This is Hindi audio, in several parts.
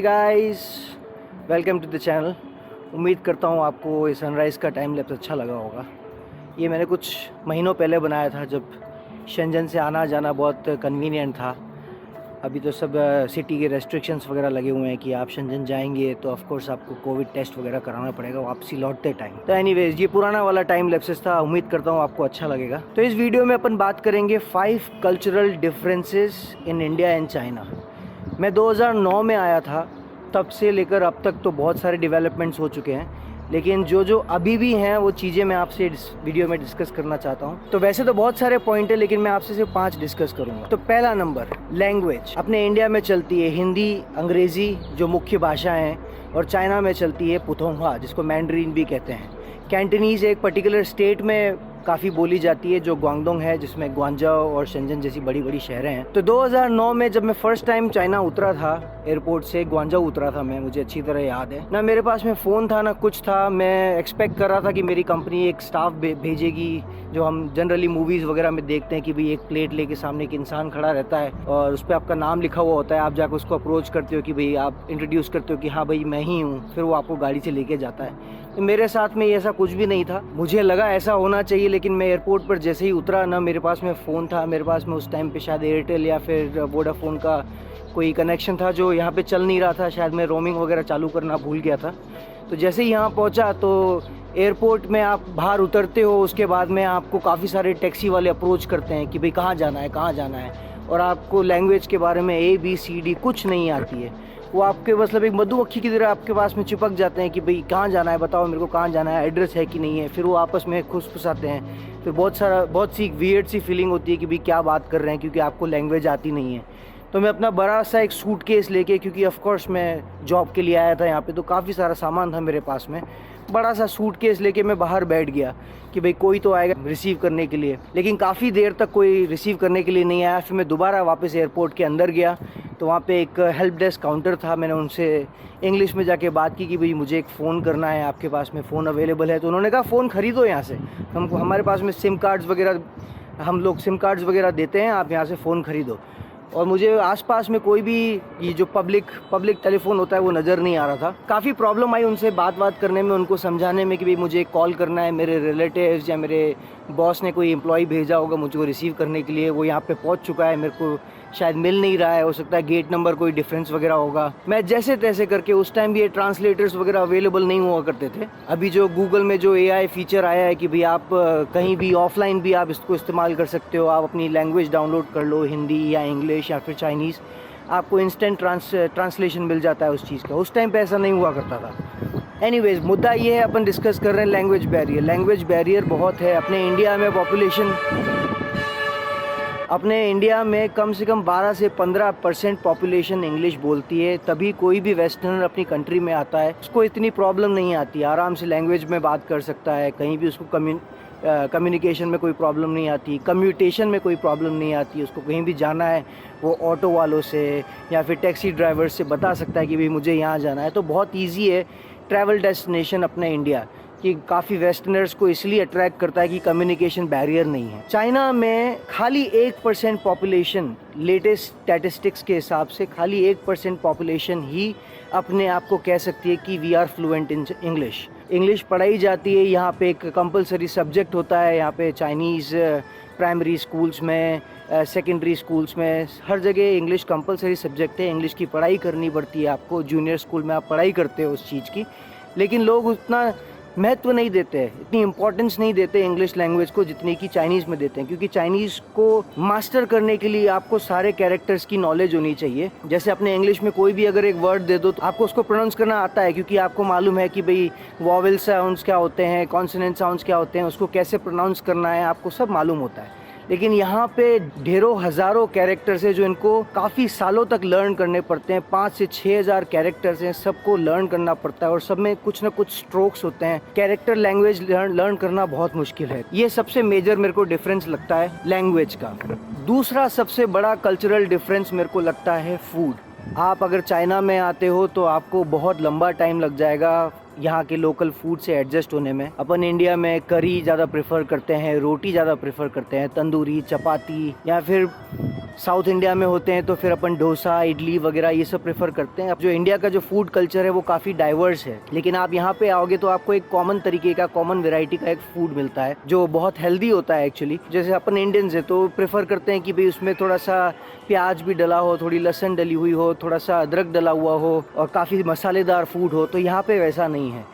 Guys, welcome to the channel. उम्मीद करता हूँ आपको ये सनराइज़ का टाइम लैप्स अच्छा लगा होगा। ये मैंने कुछ महीनों पहले बनाया था जब शेंजन से आना जाना बहुत कन्वीनियंट था। अभी तो सब सिटी के रेस्ट्रिक्शंस वगैरह लगे हुए हैं कि आप शेंजन जाएंगे तो ऑफ कोर्स आपको कोविड टेस्ट वगैरह कराना पड़ेगा वापसी लौटते टाइम। तो एनीवेज ये पुराना वाला टाइम लैप्सेस था, उम्मीद करता हूँ आपको अच्छा लगेगा। तो इस वीडियो में अपन बात करेंगे 5 cultural differences in India and China. मैं 2009 में आया था, तब से लेकर अब तक तो बहुत सारे डेवलपमेंट्स हो चुके हैं, लेकिन जो अभी भी हैं वो चीज़ें मैं आपसे इस वीडियो में डिस्कस करना चाहता हूँ। तो वैसे तो बहुत सारे पॉइंट है, लेकिन मैं आपसे सिर्फ 5 डिस्कस करूँगा। तो पहला नंबर, लैंग्वेज। अपने इंडिया में चलती है हिंदी, अंग्रेज़ी जो मुख्य भाषा हैं, और चाइना में चलती है पुथोंगवा जिसको मैंड्रीन भी कहते हैं। कैंटनीज़ एक पर्टिकुलर स्टेट में काफ़ी बोली जाती है जो ग्वांगडोंग है, जिसमें ग्वांगझो और शेंजन जैसी बड़ी बड़ी शहरें हैं। तो 2009 में जब मैं फ़र्स्ट टाइम चाइना उतरा था, एयरपोर्ट से ग्वांगझो उतरा था मैं, मुझे अच्छी तरह याद है। ना मेरे पास में फ़ोन था ना कुछ था। मैं एक्सपेक्ट कर रहा था कि मेरी कंपनी एक स्टाफ भेजेगी, जो हम जनरली मूवीज़ वगैरह में देखते हैं कि भाई एक प्लेट लेके सामने एक इंसान खड़ा रहता है और उस पर आपका नाम लिखा हुआ होता है। आप जाकर उसको अप्रोच करते हो कि भाई, आप इंट्रोड्यूस करते हो कि हाँ भाई मैं ही हूँ, फिर वो आपको गाड़ी से लेके जाता है। तो मेरे साथ में ऐसा कुछ भी नहीं था। मुझे लगा ऐसा होना चाहिए, लेकिन मैं एयरपोर्ट पर जैसे ही उतरा ना मेरे पास में फ़ोन था। मेरे पास में उस टाइम पे शायद एयरटेल या फिर वोडाफोन का कोई कनेक्शन था जो यहाँ पे चल नहीं रहा था। शायद मैं रोमिंग वगैरह चालू करना भूल गया था। तो जैसे ही यहाँ पहुँचा तो एयरपोर्ट में आप बाहर उतरते हो, उसके बाद में आपको काफ़ी सारे टैक्सी वाले अप्रोच करते हैं कि भाई कहाँ जाना है, कहाँ जाना है, और आपको लैंग्वेज के बारे में ABCD कुछ नहीं आती है। वो आपके मतलब एक मधुमक्खी की तरह आपके पास में चिपक जाते हैं कि भाई कहाँ जाना है, बताओ मेरे को कहाँ जाना है, एड्रेस है कि नहीं है। फिर वो आपस में खुसफुसाते हैं। फिर बहुत सी वियर्ड सी फीलिंग होती है कि भाई क्या बात कर रहे हैं, क्योंकि आपको लैंग्वेज आती नहीं है। तो मैं अपना बड़ा सा एक सूटकेस लेके, क्योंकि ऑफ कोर्स मैं जॉब के लिए आया था यहाँ पे, तो काफ़ी सारा सामान था मेरे पास में। बड़ा सा सूटकेस लेके मैं बाहर बैठ गया कि भाई कोई तो आएगा रिसीव करने के लिए, लेकिन काफ़ी देर तक कोई रिसीव करने के लिए नहीं आया। फिर मैं दोबारा वापस एयरपोर्ट के अंदर गया तो वहाँ पे एक हेल्प डेस्क काउंटर था। मैंने उनसे इंग्लिश में जाके बात की कि भाई मुझे एक फ़ोन करना है, आपके पास में फ़ोन अवेलेबल है? तो उन्होंने कहा फ़ोन ख़रीदो यहाँ से, हमारे पास में सिम कार्ड्स वगैरह, हम लोग सिम कार्ड्स वगैरह देते हैं, आप यहाँ से फ़ोन ख़रीदो। और मुझे आसपास में कोई भी ये जो पब्लिक टेलीफोन होता है वो नज़र नहीं आ रहा था। काफ़ी प्रॉब्लम आई उनसे बात करने में, उनको समझाने में कि भाई मुझे कॉल करना है, मेरे रिलेटिव्स या मेरे बॉस ने कोई एम्प्लॉय भेजा होगा मुझको रिसीव करने के लिए, वो यहाँ पे पहुँच चुका है, मेरे को शायद मिल नहीं रहा है, हो सकता है गेट नंबर कोई डिफरेंस वगैरह होगा। मैं जैसे तैसे करके, उस टाइम भी ये ट्रांसलेटर्स वगैरह अवेलेबल नहीं हुआ करते थे। अभी जो गूगल में जो AI फीचर आया है कि भाई आप कहीं भी ऑफलाइन भी आप इसको इस्तेमाल कर सकते हो, आप अपनी लैंग्वेज डाउनलोड कर लो, हिंदी या इंग्लिश या फिर चाइनीज़, आपको इंस्टेंट ट्रांसलेशन मिल जाता है उस चीज़ का। उस टाइम पे ऐसा नहीं हुआ करता था। एनीवेज, मुद्दा ये है, अपन डिस्कस कर रहे हैं लैंग्वेज बैरियर। लैंग्वेज बैरियर बहुत है। अपने इंडिया में कम से कम 12 से 15% पॉपुलेशन इंग्लिश बोलती है। तभी कोई भी वेस्टर्नर अपनी कंट्री में आता है, उसको इतनी प्रॉब्लम नहीं आती, आराम से लैंग्वेज में बात कर सकता है, कहीं भी उसको कम्युनिकेशन में कोई प्रॉब्लम नहीं आती, कम्यूटेशन में कोई प्रॉब्लम नहीं आती। उसको कहीं भी जाना है वो ऑटो वालों से या फिर टैक्सी ड्राइवर से बता सकता है कि भाई मुझे यहाँ जाना है। तो बहुत ईजी है ट्रैवल डेस्टिनेशन अपने इंडिया, कि काफ़ी वेस्टर्नर्स को इसलिए अट्रैक्ट करता है कि कम्युनिकेशन बैरियर नहीं है। चाइना में खाली 1% पॉपुलेशन, लेटेस्ट स्टैटिस्टिक्स के हिसाब से खाली 1% पॉपुलेशन ही अपने आप को कह सकती है कि we are fluent in English. English पढ़ाई जाती है, यहाँ पे एक कंपलसरी सब्जेक्ट होता है। यहाँ पे चाइनीज़ प्राइमरी स्कूल्स में, सेकेंडरी स्कूल्स में, हर जगह इंग्लिश कंपलसरी सब्जेक्ट है। इंग्लिश की पढ़ाई करनी पड़ती है आपको। जूनियर स्कूल में आप पढ़ाई करते हो उस चीज़ की, लेकिन लोग उतना महत्व नहीं देते हैं, इतनी इंपॉर्टेंस नहीं देते इंग्लिश लैंग्वेज को जितनी कि चाइनीज़ में देते हैं। क्योंकि चाइनीज़ को मास्टर करने के लिए आपको सारे कैरेक्टर्स की नॉलेज होनी चाहिए। जैसे अपने इंग्लिश में कोई भी अगर एक वर्ड दे दो तो आपको उसको प्रोनाउंस करना आता है, क्योंकि आपको मालूम है कि भाई वॉवेल साउंड्स क्या होते हैं, कॉन्सोनेंट साउंड्स क्या होते हैं, उसको कैसे प्रोनाउंस करना है, आपको सब मालूम होता है। लेकिन यहाँ पे ढेरों हज़ारों कैरेक्टर्स हैं जो इनको काफ़ी सालों तक लर्न करने पड़ते हैं। 5 से 6 हज़ार कैरेक्टर्स हैं, सबको लर्न करना पड़ता है, और सब में कुछ ना कुछ स्ट्रोक्स होते हैं। कैरेक्टर लैंग्वेज लर्न करना बहुत मुश्किल है। ये सबसे मेजर मेरे को डिफरेंस लगता है लैंग्वेज का। दूसरा सबसे बड़ा कल्चरल डिफरेंस मेरे को लगता है फूड। आप अगर चाइना में आते हो तो आपको बहुत लंबा टाइम लग जाएगा यहाँ के लोकल फूड से एडजस्ट होने में। अपन इंडिया में करी ज़्यादा प्रेफर करते हैं, रोटी ज़्यादा प्रेफर करते हैं, तंदूरी, चपाती या फिर साउथ इंडिया में होते हैं तो फिर अपन डोसा, इडली वगैरह ये सब प्रेफर करते हैं। अब जो इंडिया का जो फूड कल्चर है वो काफ़ी डाइवर्स है, लेकिन आप यहाँ पे आओगे तो आपको एक कॉमन तरीके का, कॉमन वेराइटी का एक फूड मिलता है जो बहुत हेल्दी होता है एक्चुअली। जैसे अपन इंडियंस है तो प्रेफर करते हैं कि भाई उसमें थोड़ा सा प्याज भी डला हो, थोड़ी लहसुन डली हुई हो, थोड़ा सा अदरक डला हुआ हो और काफ़ी मसालेदार फूड हो। तो यहाँ पे वैसा नहीं है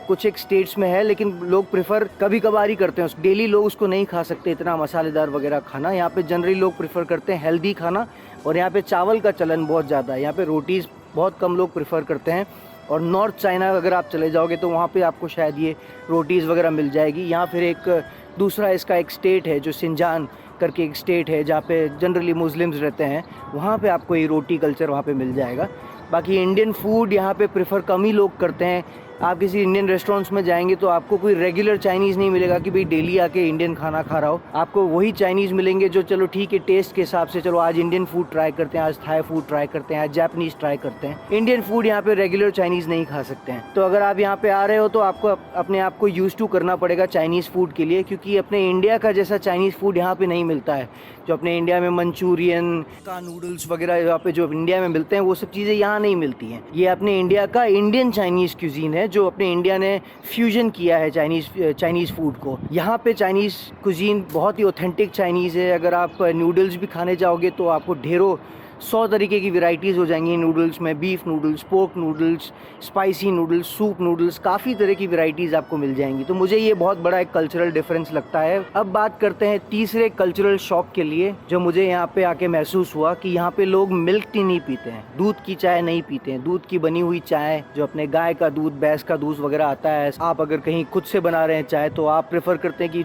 कुछ एक स्टेट्स में है, लेकिन लोग प्रेफर कभी कभार ही करते हैं। डेली लोग उसको नहीं खा सकते इतना मसालेदार वगैरह खाना। यहाँ पे जनरली लोग प्रेफर करते हैं हेल्दी खाना, और यहाँ पे चावल का चलन बहुत ज़्यादा है। यहाँ पे रोटीज़ बहुत कम लोग प्रेफर करते हैं। और नॉर्थ चाइना अगर आप चले जाओगे तो वहाँ पे आपको शायद ये रोटीज़ वगैरह मिल जाएगी। यहाँ फिर एक दूसरा इसका एक स्टेट है जो सिंजान करके एक स्टेट है जहाँ पे जनरली मुस्लिम्स रहते हैं, वहाँ पे आपको ये रोटी कल्चर वहाँ पे मिल जाएगा। बाकी इंडियन फूड यहाँ पे प्रेफर कम ही लोग करते हैं। आप किसी इंडियन रेस्टोरेंट्स में जाएंगे तो आपको कोई रेगुलर चाइनीज़ नहीं मिलेगा कि भाई डेली आके इंडियन खाना खा रहा हो। आपको वही चाइनीज़ मिलेंगे जो चलो ठीक है टेस्ट के हिसाब से, चलो आज इंडियन फूड ट्राई करते हैं, आज थाई फूड ट्राई करते हैं, आज जापानीज़ ट्राई करते हैं। इंडियन फूड यहाँ पे रेगुलर चाइनीज़ नहीं खा सकते हैं। तो अगर आप यहाँ पे आ रहे हो तो आपको अपने आप को यूज टू करना पड़ेगा चाइनीज़ फूड के लिए, क्योंकि अपने इंडिया का जैसा चाइनीज़ फूड यहाँ पे नहीं मिलता है। जो अपने इंडिया में मंचूरियन का नूडल्स वगैरह यहाँ पे जो इंडिया में मिलते हैं वो सब चीज़ें यहाँ नहीं मिलती हैं। ये अपने इंडिया का इंडियन चाइनीज़ क्यूजीन है जो अपने इंडिया ने फ्यूजन किया है चाइनीज़ फूड को। यहाँ पे चाइनीज़ कुजीन बहुत ही ऑथेंटिक चाइनीज़ है। अगर आप नूडल्स भी खाने जाओगे तो आपको ढेरों 100 तरीके की वैरायटीज़ हो जाएंगी नूडल्स में। Beef noodles, pork noodles, spicy noodles, soup noodles, काफ़ी तरह की वैरायटीज़ आपको मिल जाएंगी। तो मुझे ये बहुत बड़ा एक कल्चरल डिफरेंस लगता है। अब बात करते हैं तीसरे कल्चरल शॉक के लिए जो मुझे यहाँ पे आके महसूस हुआ कि यहाँ पे लोग मिल्क टी नहीं पीते हैं, दूध की चाय नहीं पीते हैं। दूध की बनी हुई चाय जो अपने गाय का दूध, भैंस का दूध वगैरह आता है, आप अगर कहीं खुद से बना रहे हैं चाय तो आप प्रेफर करते हैं कि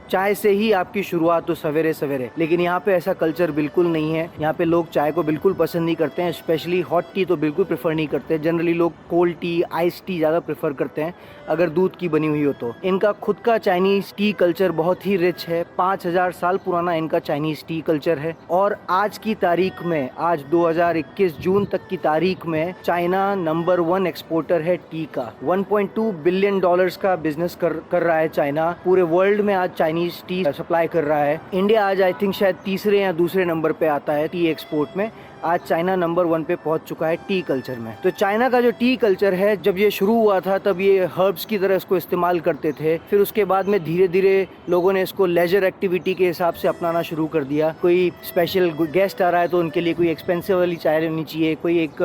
चाय से ही आपकी शुरुआत हो सवेरे सवेरे। लेकिन यहाँ पे ऐसा कल्चर बिल्कुल नहीं है। यहाँ पे लोग चाय को बिल्कुल पसंद नहीं करते हैं, स्पेशली हॉट टी तो बिल्कुल प्रेफर नहीं करते। जनरली लोग कोल्ड टी, आइस टी ज़्यादा प्रेफर करते हैं अगर दूध की बनी हुई हो तो। इनका खुद का चाइनीज़ टी कल्चर बहुत ही रिच है। 5000 साल पुराना इनका चाइनीज़ टी कल्चर है। और आज की तारीख में, आज 2021 जून तक की तारीख में चाइना नंबर 1 एक्सपोर्टर है टी का। $1.2 बिलियन का बिजनेस कर रहा है चाइना। पूरे वर्ल्ड में आज चाइनीज टी सप्लाई कर रहा है। इंडिया आज आई थिंक शायद तीसरे या दूसरे नंबर पे आता है टी एक्सपोर्ट में। आज चाइना नंबर 1 पे पहुंच चुका है टी कल्चर में। तो चाइना का जो टी कल्चर है, जब ये शुरू हुआ था तब ये हर्ब्स की तरह इसको इस्तेमाल करते थे। फिर उसके बाद में धीरे धीरे लोगों ने इसको लेजर एक्टिविटी के हिसाब से अपनाना शुरू कर दिया। कोई स्पेशल गेस्ट आ रहा है तो उनके लिए कोई एक्सपेंसिव वाली चाय होनी चाहिए, कोई एक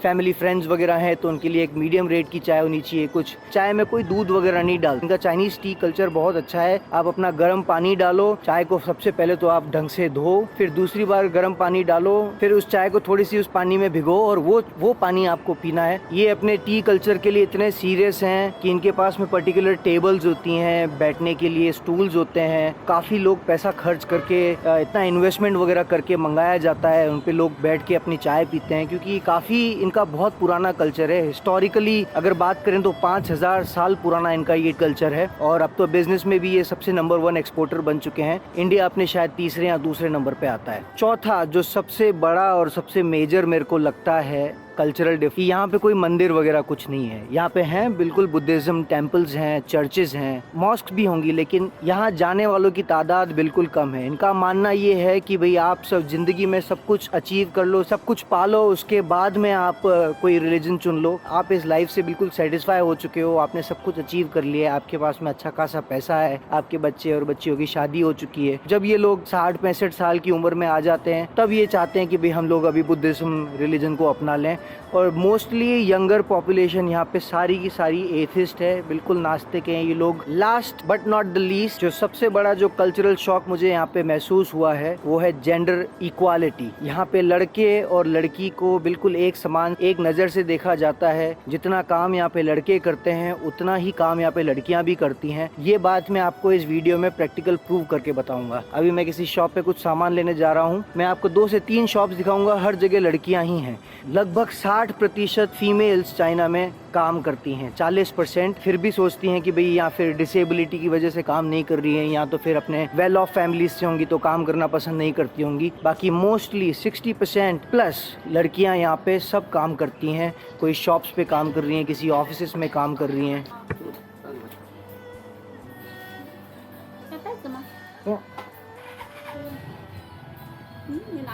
फैमिली फ्रेंड्स वगैरह है तो उनके लिए एक मीडियम रेट की चाय होनी चाहिए। कुछ चाय में कोई दूध वगैरह नहीं डालते। इनका चाइनीज टी कल्चर बहुत अच्छा है। आप अपना गर्म पानी डालो, चाय को सबसे पहले तो आप ढंग से धो, फिर दूसरी बार गर्म पानी डालो, फिर उस चाय को थोड़ी सी उस पानी में भिगो और वो पानी आपको पीना है। ये अपने टी कल्चर के लिए इतने सीरियस हैं कि इनके पास में पर्टिकुलर टेबल्स होती हैं, बैठने के लिए स्टूल्स होते हैं। काफ़ी लोग पैसा खर्च करके इतना इन्वेस्टमेंट वगैरह करके मंगाया जाता है, उन पे लोग बैठ के अपनी चाय पीते हैं, क्योंकि काफ़ी इनका बहुत पुराना कल्चर है। हिस्टोरिकली अगर बात करें तो 5000 साल पुराना इनका ये कल्चर है। और अब तो बिजनेस में भी ये सबसे नंबर 1 एक्सपोर्टर बन चुके हैं। इंडिया अपने शायद तीसरे या दूसरे नंबर पे आता है। चौथा जो सबसे बड़ा और सबसे मेजर मेरे को लगता है कल्चरल डिफरेंस, यहाँ पे कोई मंदिर वगैरह कुछ नहीं है। यहाँ पे हैं बिल्कुल बुद्धिज्म टेम्पल्स हैं, चर्चेज हैं, मॉस्क भी होंगी, लेकिन यहाँ जाने वालों की तादाद बिल्कुल कम है। इनका मानना ये है कि भाई आप सब जिंदगी में सब कुछ अचीव कर लो, सब कुछ पालो, उसके बाद में आप कोई रिलीजन चुन लो। आप इस लाइफ से बिल्कुल सेटिस्फाई हो चुके हो, आपने सब कुछ अचीव कर लिया है, आपके पास में अच्छा खासा पैसा है, आपके बच्चे और बच्चियों की शादी हो चुकी है। जब ये लोग 60-65 साल की उम्र में आ जाते हैं तब ये चाहते हैं कि भाई हम लोग अभी बुद्धिज्म रिलीजन को अपना लें। और मोस्टली यंगर पॉपुलेशन यहाँ पे सारी की सारी एथिस्ट है, बिल्कुल नास्तिक हैं ये लोग। Last but not the least, जो सबसे बड़ा जो कल्चरल शॉक मुझे यहाँ पे महसूस हुआ है वो है जेंडर इक्वालिटी। यहाँ पे लड़के और लड़की को बिल्कुल एक समान, एक नज़र से देखा जाता है। जितना काम यहाँ पे लड़के करते हैं उतना ही काम यहाँ पे लड़कियाँ भी करती हैं। ये बात मैं आपको इस वीडियो में प्रैक्टिकल प्रूव करके बताऊंगा। अभी मैं किसी शॉप पे कुछ सामान लेने जा रहा हूँ, मैं आपको 2 से 3 शॉप्स दिखाऊंगा, हर जगह लड़कियाँ ही हैं। लगभग 60% फीमेल्स चाइना में काम करती हैं, 40% फिर भी सोचती हैं कि भाई या फिर डिसेबिलिटी की वजह से काम नहीं कर रही हैं, या तो फिर अपने वेल ऑफ फैमिलीज से होंगी तो काम करना पसंद नहीं करती होंगी। बाकी मोस्टली 60% प्लस लड़कियां यहाँ पे सब काम करती हैं। कोई शॉप्स पे काम कर रही हैं, किसी ऑफिस में काम कर रही हैं।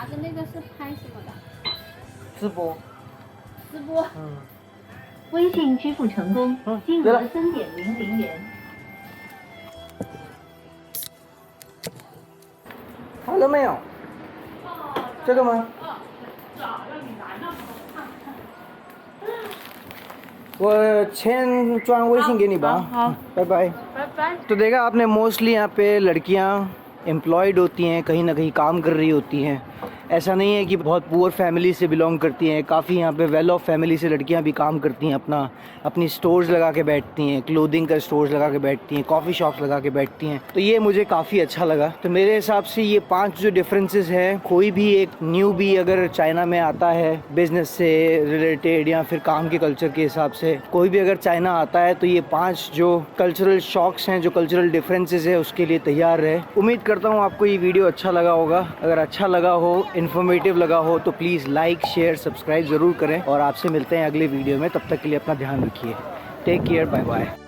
的那个是拍什么的？直播。直播。微信支付成功，金额3.00元。好了没有？这个吗？我钱转微信给你吧。好，拜拜。拜拜。तो देखा आपने मोस्टली यहाँ पे लड़कियाँ एम्प्लॉयड होती हैं, कहीं ना कहीं काम कर रही होती हैं। ऐसा नहीं है कि बहुत पुअर फैमिली से बिलोंग करती हैं, काफ़ी यहाँ पे वेल ऑफ फैमिली से लड़कियाँ भी काम करती हैं, अपनी स्टोर्स लगा के बैठती हैं, क्लोथिंग का स्टोर्स लगा के बैठती हैं, कॉफ़ी शॉप्स लगा के बैठती हैं। तो ये मुझे काफ़ी अच्छा लगा। तो मेरे हिसाब से ये 5 जो डिफरेंसेस हैं, कोई भी एक न्यू भी अगर चाइना में आता है बिजनेस से रिलेटेड या फिर काम के कल्चर के हिसाब से, कोई भी अगर चाइना आता है तो ये 5 जो कल्चरल शॉक्स हैं, जो कल्चरल डिफरेंसेस है, उसके लिए तैयार रहे। उम्मीद करता हूँ आपको ये वीडियो अच्छा लगा होगा। अगर अच्छा लगा हो, इन्फॉर्मेटिव लगा हो तो प्लीज़ लाइक शेयर सब्सक्राइब ज़रूर करें और आपसे मिलते हैं अगले वीडियो में। तब तक के लिए अपना ध्यान रखिए। Take care, bye bye.